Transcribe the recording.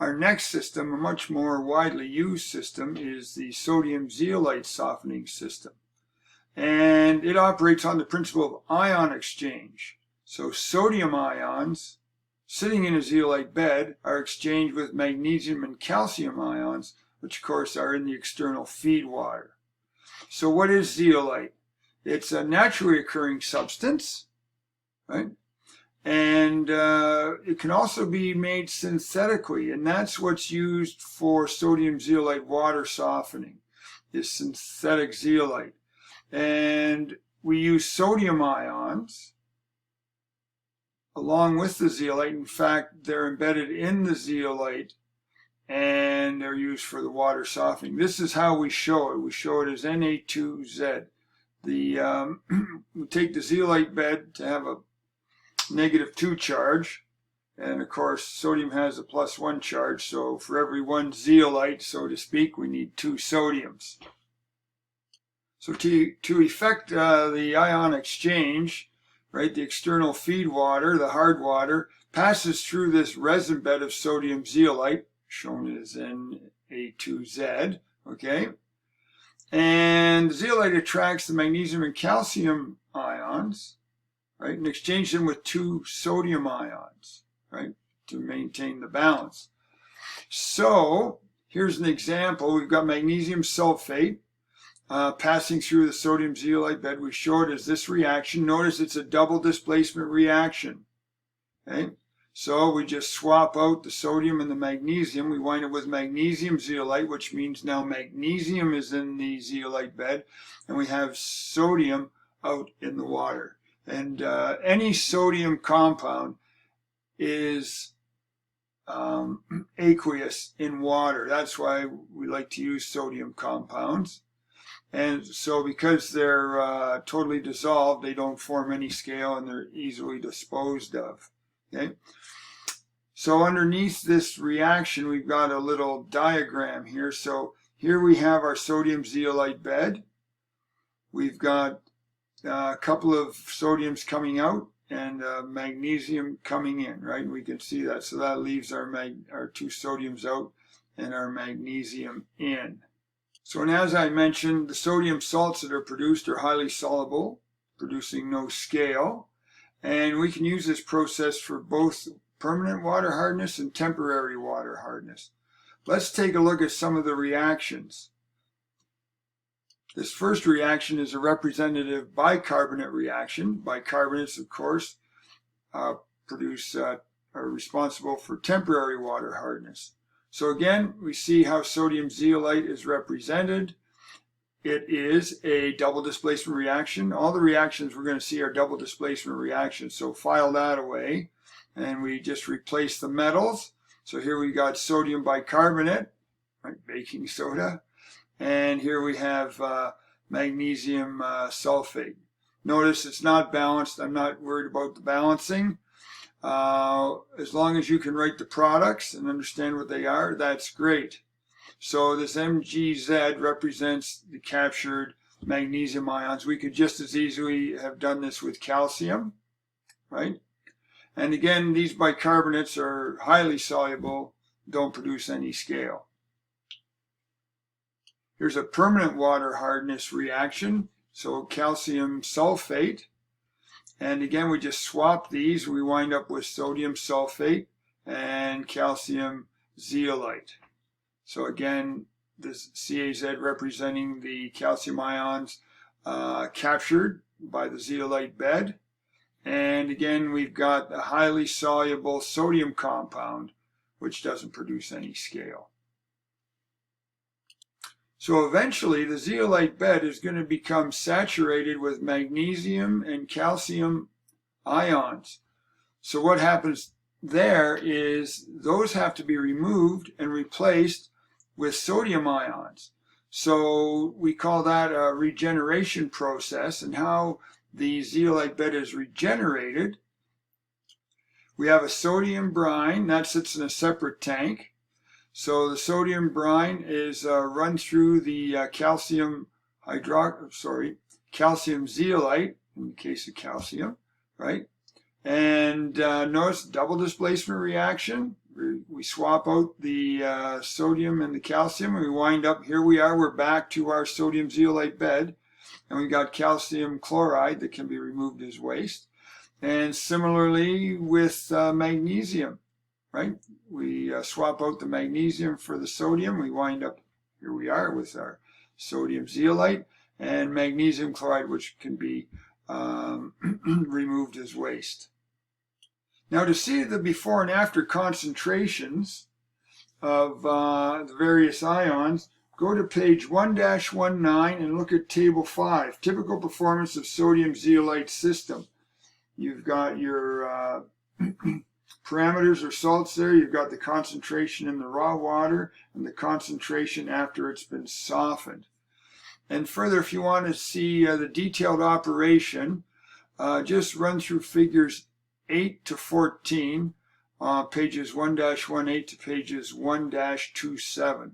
Our next system, a much more widely used system, is the sodium zeolite softening system. And it operates on the principle of ion exchange. So sodium ions sitting in a zeolite bed are exchanged with magnesium and calcium ions, which of course are in the external feed water. So what is zeolite? It's a naturally occurring substance, right? And it can also be made synthetically, and that's what's used for sodium zeolite water softening, is synthetic zeolite. And we use sodium ions along with the zeolite. In fact, they're embedded in the zeolite and they're used for the water softening. This is how we show it. We show it as Na2Z. We take the zeolite bed to have a -2 charge, and of course sodium has a +1 charge, so for every one zeolite, so to speak, we need 2 sodiums. So to effect the ion exchange, right, the external feed water, the hard water, passes through this resin bed of sodium zeolite, shown as Na2Z, okay? And the zeolite attracts the magnesium and calcium ions, right, and exchange them with 2 sodium ions, right, to maintain the balance. So here's an example. We've got magnesium sulfate passing through the sodium zeolite bed. We show it as this reaction. Notice it's a double displacement reaction. Okay? So we just swap out the sodium and the magnesium. We wind up with magnesium zeolite, which means now magnesium is in the zeolite bed, and we have sodium out in the water. And any sodium compound is aqueous in water. That's why we like to use sodium compounds. And so because they're totally dissolved, they don't form any scale and they're easily disposed of. Okay? So underneath this reaction, we've got a little diagram here. So here we have our sodium zeolite bed. We've got a couple of sodiums coming out and magnesium coming in, right? We can see that. So that leaves our 2 sodiums out and our magnesium in. So, and as I mentioned, the sodium salts that are produced are highly soluble, producing no scale. And we can use this process for both permanent water hardness and temporary water hardness. Let's take a look at some of the reactions. This first reaction is a representative bicarbonate reaction. Bicarbonates, of course, are responsible for temporary water hardness. So again, we see how sodium zeolite is represented. It is a double displacement reaction. All the reactions we're going to see are double displacement reactions. So file that away, and we just replace the metals. So here we got sodium bicarbonate, right, baking soda. And here we have magnesium sulfate. Notice it's not balanced. I'm not worried about the balancing. As long as you can write the products and understand what they are, that's great. So this Mgz represents the captured magnesium ions. We could just as easily have done this with calcium, right? And again, these bicarbonates are highly soluble, don't produce any scale. Here's a permanent water hardness reaction, so calcium sulfate. And again, we just swap these. We wind up with sodium sulfate and calcium zeolite. So again, this CaZ representing the calcium ions captured by the zeolite bed. And again, we've got a highly soluble sodium compound, which doesn't produce any scale. So eventually the zeolite bed is going to become saturated with magnesium and calcium ions. So what happens there is those have to be removed and replaced with sodium ions. So we call that a regeneration process. And how the zeolite bed is regenerated, we have a sodium brine that sits in a separate tank. So the sodium brine is run through the calcium zeolite, in the case of calcium, right? And notice double displacement reaction, We swap out the sodium and the calcium, and we wind up, here we are, we're back to our sodium zeolite bed, and we got calcium chloride that can be removed as waste. And similarly with magnesium, right? We swap out the magnesium for the sodium, we wind up, here we are with our sodium zeolite, and magnesium chloride, which can be removed as waste. Now, to see the before and after concentrations of the various ions, go to page 1-19 and look at table 5, typical performance of sodium zeolite system. You've got your parameters or salts there. You've got the concentration in the raw water and the concentration after it's been softened. And further, if you want to see the detailed operation, just run through figures 8 to 14, pages 1-18 to pages 1-27.